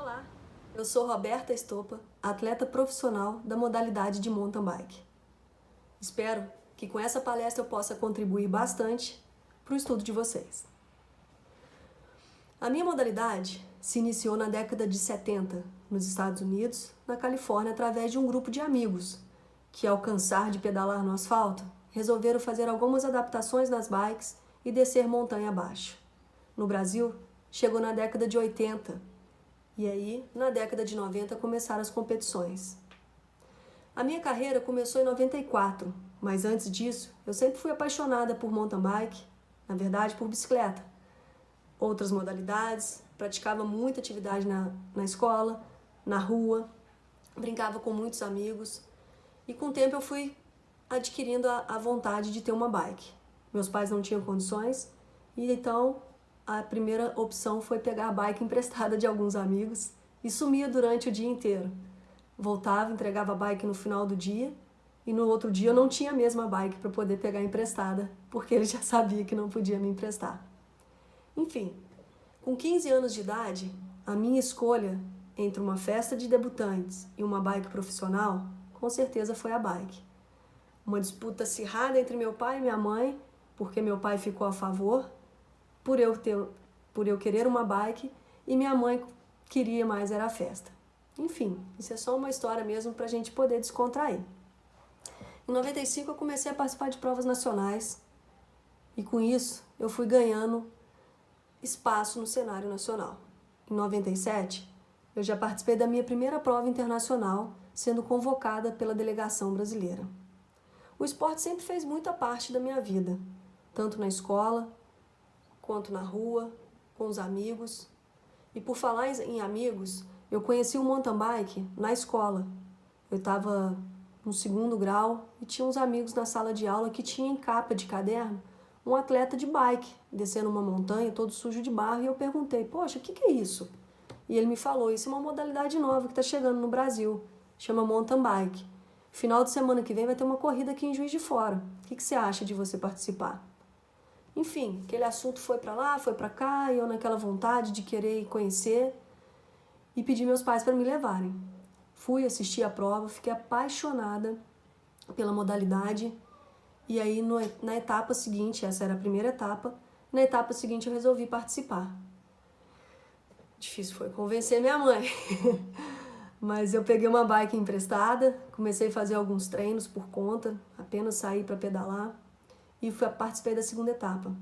Olá, eu sou Roberta Estopa, atleta profissional da modalidade de mountain bike. Espero que com essa palestra eu possa contribuir bastante para o estudo de vocês. A minha modalidade se iniciou na década de 70 nos Estados Unidos, na Califórnia, através de um grupo de amigos que, ao cansar de pedalar no asfalto, resolveram fazer algumas adaptações nas bikes e descer montanha abaixo. No Brasil, chegou na década de 80 e aí, na década de 90, começaram as competições. A minha carreira começou em 94, mas antes disso, eu sempre fui apaixonada por mountain bike, na verdade, por bicicleta. Outras modalidades, praticava muita atividade na escola, na rua, brincava com muitos amigos e com o tempo eu fui adquirindo a vontade de ter uma bike. Meus pais não tinham condições e então a primeira opção foi pegar a bike emprestada de alguns amigos e sumia durante o dia inteiro. Voltava, entregava a bike no final do dia e no outro dia eu não tinha a mesma bike para poder pegar emprestada, porque ele já sabia que não podia me emprestar. Enfim, com 15 anos de idade, a minha escolha entre uma festa de debutantes e uma bike profissional, com certeza foi a bike. Uma disputa acirrada entre meu pai e minha mãe, porque meu pai ficou a favor, por eu querer uma bike, e minha mãe queria mais era a festa. Enfim, isso é só uma história mesmo para a gente poder descontrair. Em 95 eu comecei a participar de provas nacionais e com isso eu fui ganhando espaço no cenário nacional. Em 97 eu já participei da minha primeira prova internacional, sendo convocada pela delegação brasileira. O esporte sempre fez muita parte da minha vida, tanto na escola, quanto na rua, com os amigos. E por falar em amigos, eu conheci o mountain bike na escola. Eu estava no 2º grau e tinha uns amigos na sala de aula que tinham em capa de caderno um atleta de bike, descendo uma montanha, todo sujo de barro, e eu perguntei, poxa, o que é isso? E ele me falou, isso é uma modalidade nova que está chegando no Brasil, chama mountain bike. Final de semana que vem vai ter uma corrida aqui em Juiz de Fora. O que você acha de você participar? Enfim, aquele assunto foi para lá, foi para cá, e eu naquela vontade de querer conhecer e pedi meus pais para me levarem. Fui assistir a prova, fiquei apaixonada pela modalidade e aí na etapa seguinte, essa era a primeira etapa, na etapa seguinte eu resolvi participar. Difícil foi convencer minha mãe, mas eu peguei uma bike emprestada, comecei a fazer alguns treinos por conta, apenas saí para pedalar. E participei da 2ª etapa.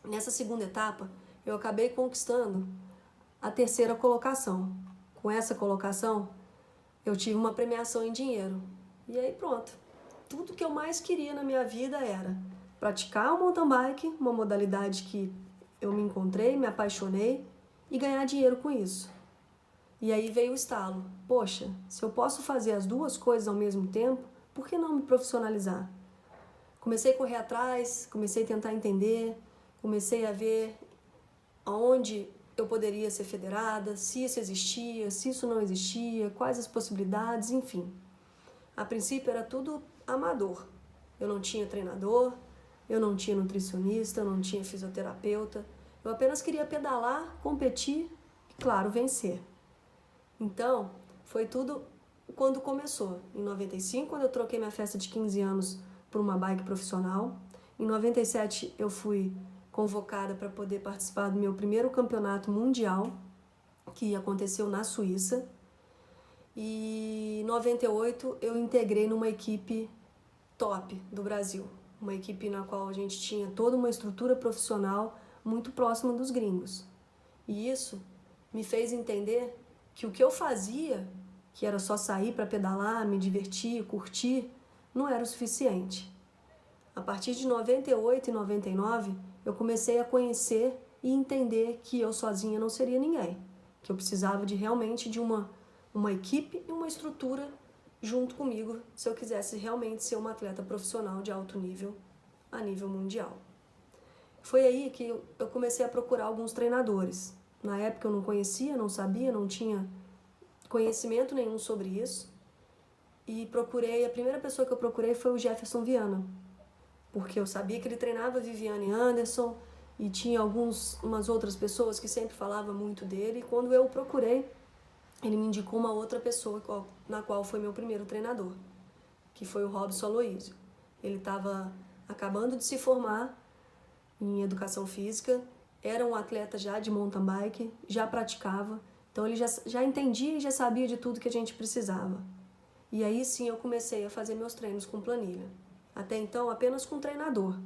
Nessa 2ª etapa, eu acabei conquistando a 3ª colocação. Com essa colocação, eu tive uma premiação em dinheiro. E aí pronto. Tudo que eu mais queria na minha vida era praticar o mountain bike, uma modalidade que eu me encontrei, me apaixonei, e ganhar dinheiro com isso. E aí veio o estalo. Poxa, se eu posso fazer as duas coisas ao mesmo tempo, por que não me profissionalizar? Comecei a correr atrás, comecei a tentar entender, comecei a ver aonde eu poderia ser federada, se isso existia, se isso não existia, quais as possibilidades, enfim. A princípio era tudo amador. Eu não tinha treinador, eu não tinha nutricionista, eu não tinha fisioterapeuta. Eu apenas queria pedalar, competir e, claro, vencer. Então, foi tudo quando começou. Em 95, quando eu troquei minha festa de 15 anos por uma bike profissional. Em 97 eu fui convocada para poder participar do meu primeiro campeonato mundial, que aconteceu na Suíça. E em 98 eu integrei numa equipe top do Brasil, uma equipe na qual a gente tinha toda uma estrutura profissional muito próxima dos gringos. E isso me fez entender que o que eu fazia, que era só sair para pedalar, me divertir, curtir, não era o suficiente. A partir de 98 e 99, eu comecei a conhecer e entender que eu sozinha não seria ninguém, que eu precisava realmente de uma equipe e uma estrutura junto comigo se eu quisesse realmente ser uma atleta profissional de alto nível, a nível mundial. Foi aí que eu comecei a procurar alguns treinadores. Na época eu não conhecia, não sabia, não tinha conhecimento nenhum sobre isso. E a primeira pessoa que eu procurei foi o Jefferson Viana, porque eu sabia que ele treinava a Viviane Anderson e tinha umas outras pessoas que sempre falavam muito dele. E quando eu o procurei, ele me indicou uma outra pessoa na qual foi meu primeiro treinador, que foi o Robson Aloísio. Ele estava acabando de se formar em educação física, era um atleta já de mountain bike, já praticava, então ele já entendia e já sabia de tudo que a gente precisava. E aí sim eu comecei a fazer meus treinos com planilha. Até então apenas com treinador.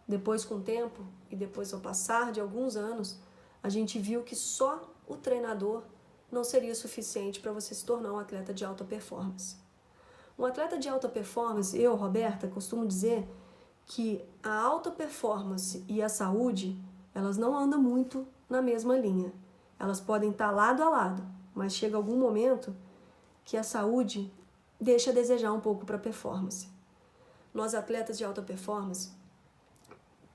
Depois, com o tempo e depois ao passar de alguns anos, a gente viu que só o treinador não seria suficiente para você se tornar um atleta de alta performance. Um atleta de alta performance, eu, Roberta, costumo dizer que a alta performance e a saúde, elas não andam muito na mesma linha. Elas podem estar lado a lado, mas chega algum momento que a saúde deixa a desejar um pouco para a performance. Nós, atletas de alta performance,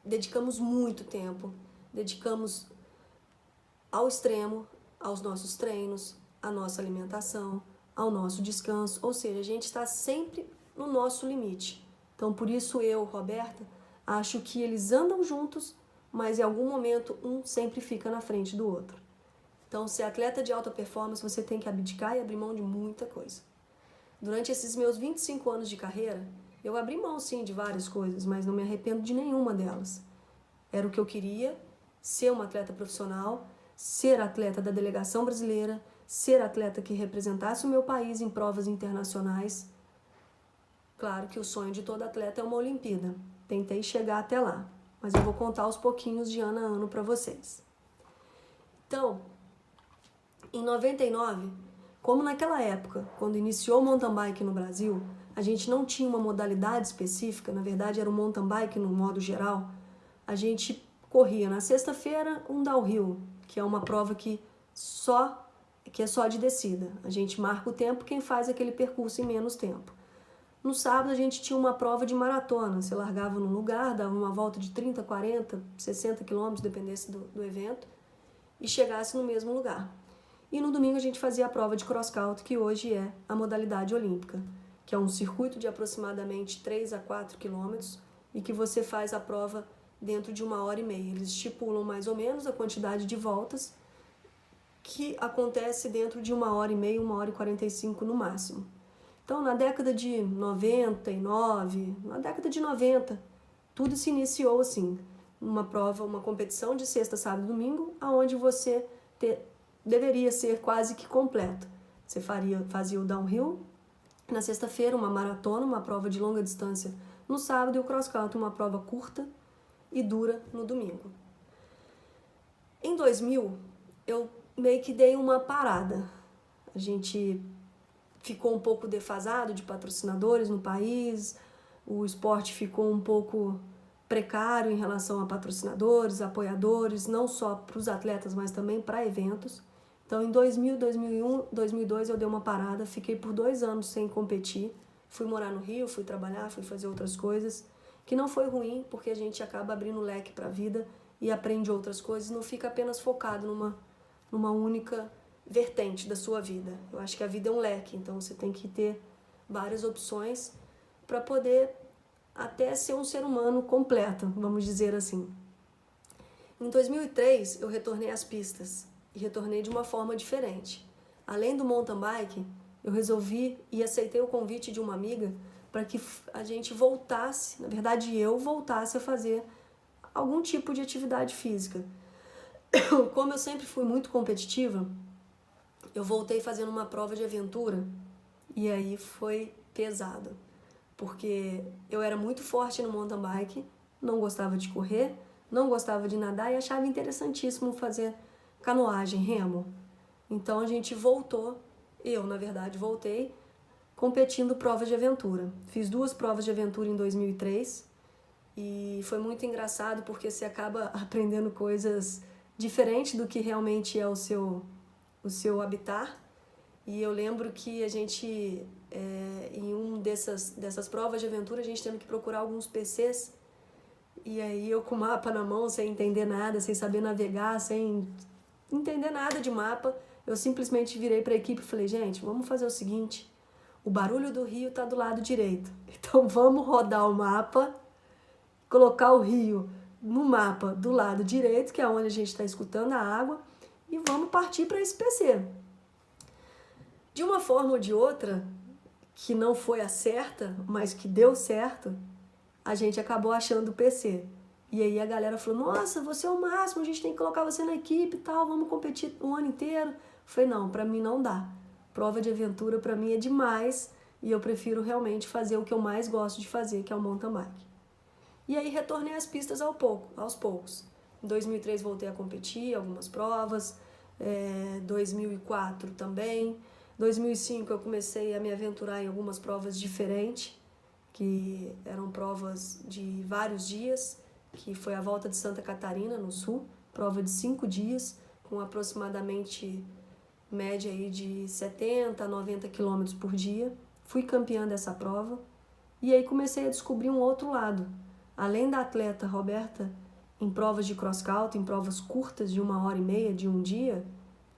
dedicamos muito tempo, dedicamos ao extremo, aos nossos treinos, à nossa alimentação, ao nosso descanso, ou seja, a gente está sempre no nosso limite. Então, por isso eu, Roberta, acho que eles andam juntos, mas em algum momento um sempre fica na frente do outro. Então, ser atleta de alta performance, você tem que abdicar e abrir mão de muita coisa. Durante esses meus 25 anos de carreira, eu abri mão sim de várias coisas, mas não me arrependo de nenhuma delas. Era o que eu queria, ser uma atleta profissional, ser atleta da delegação brasileira, ser atleta que representasse o meu país em provas internacionais. Claro que o sonho de todo atleta é uma Olimpíada. Tentei chegar até lá, mas eu vou contar aos pouquinhos de ano a ano para vocês. Então, em 99, como naquela época, quando iniciou o mountain bike no Brasil, a gente não tinha uma modalidade específica, na verdade era o mountain bike no modo geral, a gente corria na sexta-feira um downhill, que é uma prova que é só de descida. A gente marca o tempo, quem faz aquele percurso em menos tempo. No sábado a gente tinha uma prova de maratona, você largava num lugar, dava uma volta de 30, 40, 60 quilômetros, dependesse do evento, e chegasse no mesmo lugar. E no domingo a gente fazia a prova de cross country, que hoje é a modalidade olímpica, que é um circuito de aproximadamente 3 a 4 quilômetros e que você faz a prova dentro de 1h30. Eles estipulam mais ou menos a quantidade de voltas que acontece dentro de 1h30, 1h45 no máximo. Então, na década de 99, na década de 90, tudo se iniciou assim, uma competição de sexta, sábado e domingo, onde você deveria ser quase que completo. Você fazia o downhill, na sexta-feira uma maratona, uma prova de longa distância no sábado, e o cross country, uma prova curta e dura no domingo. Em 2000, eu meio que dei uma parada. A gente ficou um pouco defasado de patrocinadores no país, o esporte ficou um pouco precário em relação a patrocinadores, apoiadores, não só para os atletas, mas também para eventos. Então, em 2000, 2001, 2002, eu dei uma parada, fiquei por 2 anos sem competir, fui morar no Rio, fui trabalhar, fui fazer outras coisas, que não foi ruim, porque a gente acaba abrindo o leque para a vida e aprende outras coisas, não fica apenas focado numa única vertente da sua vida. Eu acho que a vida é um leque, então você tem que ter várias opções para poder até ser um ser humano completo, vamos dizer assim. Em 2003, eu retornei às pistas e retornei de uma forma diferente. Além do mountain bike, eu resolvi e aceitei o convite de uma amiga para que a gente voltasse, na verdade eu voltasse a fazer algum tipo de atividade física. Como eu sempre fui muito competitiva, eu voltei fazendo uma prova de aventura e aí foi pesado, porque eu era muito forte no mountain bike, não gostava de correr, não gostava de nadar e achava interessantíssimo fazer canoagem, remo. Então a gente voltou, eu na verdade voltei, competindo provas de aventura. Fiz 2 provas de aventura em 2003 e foi muito engraçado porque você acaba aprendendo coisas diferentes do que realmente é o seu habitat. E eu lembro que a gente, em dessas provas de aventura, a gente tendo que procurar alguns PCs, e aí eu com o mapa na mão, sem entender nada, sem saber navegar, sem entender nada de mapa, eu simplesmente virei para a equipe e falei, gente, vamos fazer o seguinte, o barulho do rio está do lado direito, então vamos rodar o mapa, colocar o rio no mapa do lado direito, que é onde a gente está escutando a água, e vamos partir para esse PC. De uma forma ou de outra, que não foi a certa, mas que deu certo, a gente acabou achando o PC. E aí a galera falou, nossa, você é o máximo, a gente tem que colocar você na equipe e tal, vamos competir o ano inteiro. Eu falei, não, pra mim não dá. Prova de aventura pra mim é demais e eu prefiro realmente fazer o que eu mais gosto de fazer, que é o mountain bike. E aí retornei às pistas aos poucos. Em 2003 voltei a competir, algumas provas, 2004 também. 2005 eu comecei a me aventurar em algumas provas diferentes, que eram provas de vários dias, que foi a Volta de Santa Catarina, no sul, prova de 5 dias, com aproximadamente média aí de 70 a 90 quilômetros por dia. Fui campeã dessa prova e aí comecei a descobrir um outro lado. Além da atleta Roberta, em provas de cross-country, em provas curtas de 1h30, de um dia,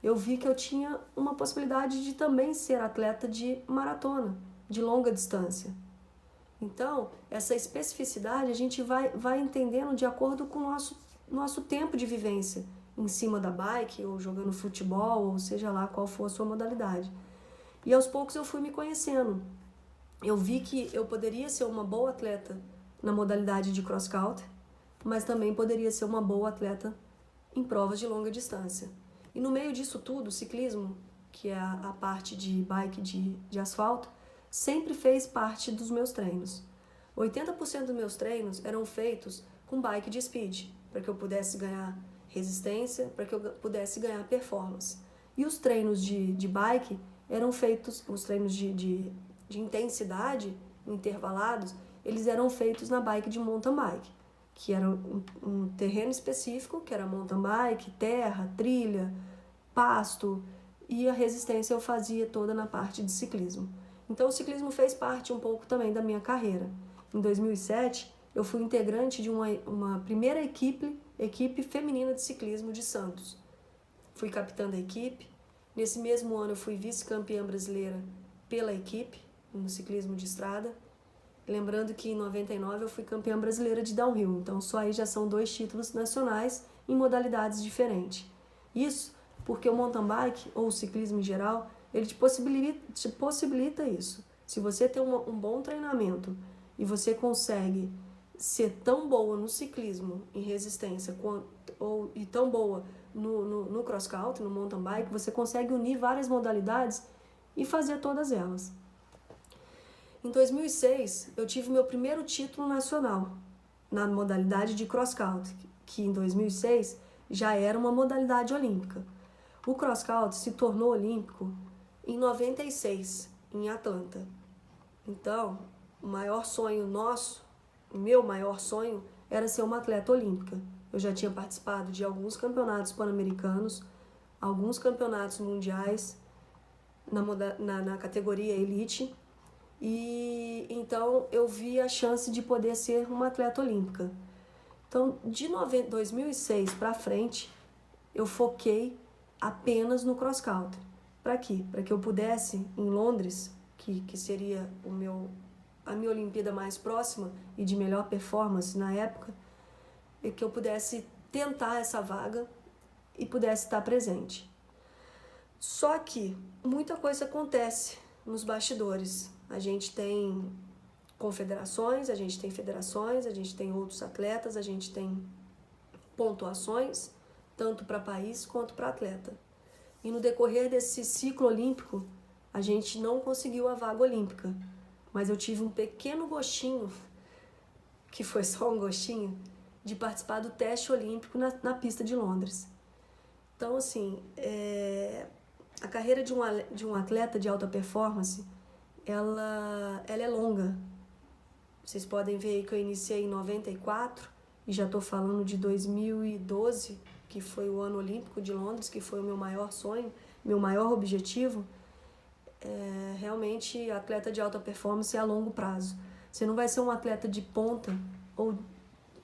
eu vi que eu tinha uma possibilidade de também ser atleta de maratona, de longa distância. Então, essa especificidade a gente vai entendendo de acordo com o nosso tempo de vivência, em cima da bike, ou jogando futebol, ou seja lá qual for a sua modalidade. E aos poucos eu fui me conhecendo. Eu vi que eu poderia ser uma boa atleta na modalidade de cross-country, mas também poderia ser uma boa atleta em provas de longa distância. E no meio disso tudo, o ciclismo, que é a parte de bike de asfalto, sempre fez parte dos meus treinos. 80% dos meus treinos eram feitos com bike de speed, para que eu pudesse ganhar resistência, para que eu pudesse ganhar performance. E os treinos de bike eram feitos, os treinos de intensidade, intervalados, eles eram feitos na bike de mountain bike, que era um terreno específico, que era mountain bike, terra, trilha, pasto, e a resistência eu fazia toda na parte de ciclismo. Então o ciclismo fez parte um pouco também da minha carreira. Em 2007, eu fui integrante de uma primeira equipe feminina de ciclismo de Santos. Fui capitã da equipe. Nesse mesmo ano eu fui vice-campeã brasileira pela equipe, no ciclismo de estrada. Lembrando que em 99 eu fui campeã brasileira de downhill, então só aí já são 2 títulos nacionais em modalidades diferentes. Isso porque o mountain bike, ou o ciclismo em geral, ele te possibilita isso. Se você tem um bom treinamento e você consegue ser tão boa no ciclismo, em resistência, e tão boa no cross-country, no mountain bike, você consegue unir várias modalidades e fazer todas elas. Em 2006, eu tive meu primeiro título nacional na modalidade de cross-country, que em 2006 já era uma modalidade olímpica. O cross-country se tornou olímpico em 96, em Atlanta. Então, o maior sonho nosso, o meu maior sonho, era ser uma atleta olímpica. Eu já tinha participado de alguns campeonatos pan-americanos, alguns campeonatos mundiais na categoria elite, e então eu vi a chance de poder ser uma atleta olímpica. Então, de 2006 para frente, eu foquei apenas no cross-country. Para quê? Para que eu pudesse, em Londres, que seria a minha Olimpíada mais próxima e de melhor performance na época, e que eu pudesse tentar essa vaga e pudesse estar presente. Só que muita coisa acontece nos bastidores. A gente tem confederações, a gente tem federações, a gente tem outros atletas, a gente tem pontuações, tanto para país quanto para atleta. E no decorrer desse ciclo olímpico, a gente não conseguiu a vaga olímpica, mas eu tive um pequeno gostinho, que foi só um gostinho, de participar do teste olímpico na pista de Londres. Então, assim, a carreira de um atleta de alta performance, ela é longa. Vocês podem ver aí que eu iniciei em 94 e já estou falando de 2012, que foi o ano olímpico de Londres, que foi o meu maior sonho, meu maior objetivo. Realmente, atleta de alta performance é a longo prazo. Você não vai ser um atleta de ponta ou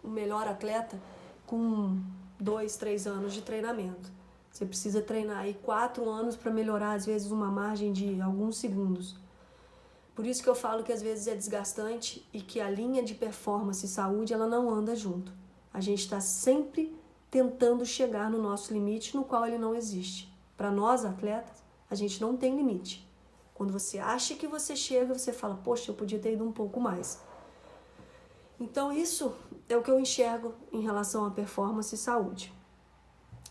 o melhor atleta com 2, 3 anos de treinamento. Você precisa treinar aí 4 anos para melhorar, às vezes, uma margem de alguns segundos. Por isso que eu falo que às vezes é desgastante e que a linha de performance e saúde, ela não anda junto. A gente está sempre tentando chegar no nosso limite, no qual ele não existe. Para nós, atletas, a gente não tem limite. Quando você acha que você chega, você fala, poxa, eu podia ter ido um pouco mais. Então isso é o que eu enxergo em relação à performance e saúde.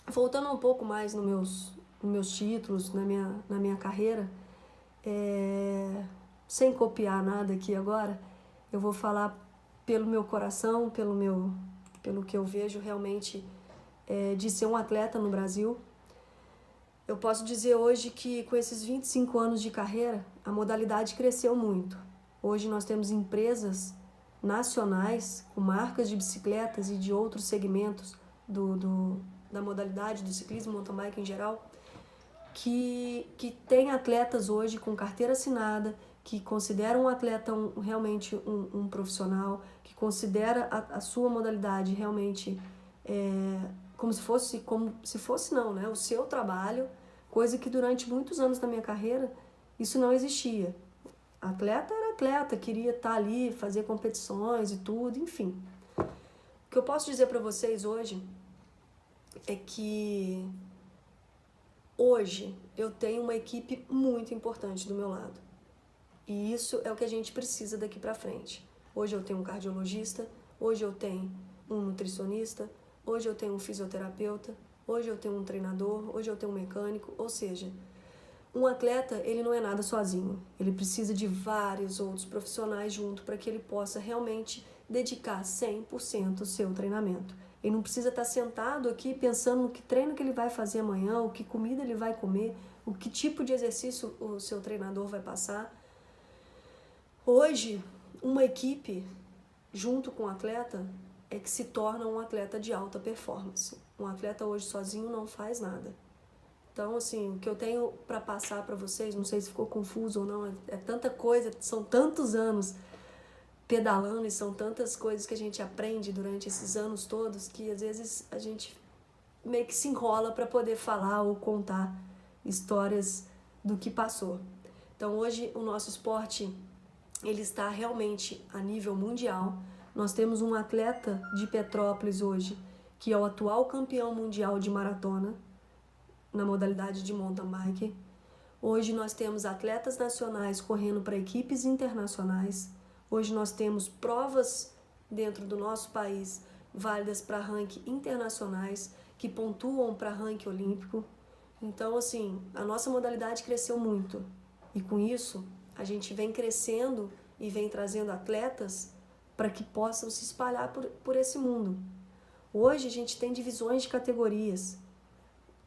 Voltando um pouco mais nos meus títulos, na minha carreira, sem copiar nada aqui agora, eu vou falar pelo meu coração, pelo que eu vejo realmente de ser um atleta no Brasil. Eu posso dizer hoje que com esses 25 anos de carreira, a modalidade cresceu muito. Hoje nós temos empresas nacionais com marcas de bicicletas e de outros segmentos da modalidade do ciclismo, mountain bike em geral, que tem atletas hoje com carteira assinada, que consideram um atleta realmente um profissional, que considera a sua modalidade realmente como se fosse não, né? O seu trabalho, coisa que durante muitos anos da minha carreira isso não existia. Atleta era atleta, queria estar ali, fazer competições e tudo, enfim. O que eu posso dizer para vocês hoje é que hoje eu tenho uma equipe muito importante do meu lado. E isso é o que a gente precisa daqui para frente. Hoje eu tenho um cardiologista, hoje eu tenho um nutricionista, hoje eu tenho um fisioterapeuta, hoje eu tenho um treinador, hoje eu tenho um mecânico, ou seja, um atleta, ele não é nada sozinho. Ele precisa de vários outros profissionais junto para que ele possa realmente dedicar 100% o seu treinamento. Ele não precisa estar sentado aqui pensando no que treino que ele vai fazer amanhã, o que comida ele vai comer, o que tipo de exercício o seu treinador vai passar. Hoje, uma equipe junto com o atleta é que se torna um atleta de alta performance. Um atleta hoje sozinho não faz nada. Então, assim, o que eu tenho para passar para vocês, não sei se ficou confuso ou não, é tanta coisa, são tantos anos pedalando e são tantas coisas que a gente aprende durante esses anos todos que às vezes a gente meio que se enrola para poder falar ou contar histórias do que passou. Então, hoje o nosso esporte ele está realmente a nível mundial. Nós temos um atleta de Petrópolis hoje que é o atual campeão mundial de maratona na modalidade de mountain bike. Hoje nós temos atletas nacionais correndo para equipes internacionais. Hoje nós temos provas dentro do nosso país válidas para ranking internacionais que pontuam para ranking olímpico. Então, assim, a nossa modalidade cresceu muito. E com isso, a gente vem crescendo e vem trazendo atletas para que possam se espalhar por esse mundo. Hoje a gente tem divisões de categorias.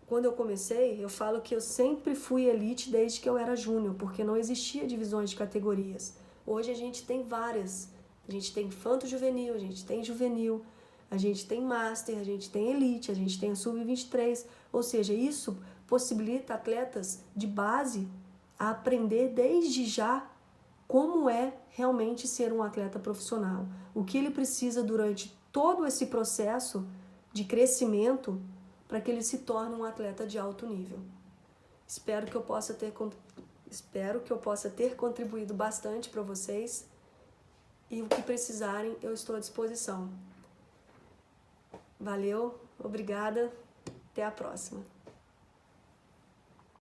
Quando eu comecei, eu falo que eu sempre fui elite desde que eu era júnior, porque não existia divisões de categorias. Hoje a gente tem várias. A gente tem infanto-juvenil, a gente tem juvenil, a gente tem master, a gente tem elite, a gente tem a sub-23. Ou seja, isso possibilita atletas de base a aprender desde já como é realmente ser um atleta profissional. O que ele precisa durante todo esse processo de crescimento para que ele se torne um atleta de alto nível. Espero que eu possa ter contribuído bastante para vocês e o que precisarem eu estou à disposição. Valeu, obrigada, até a próxima.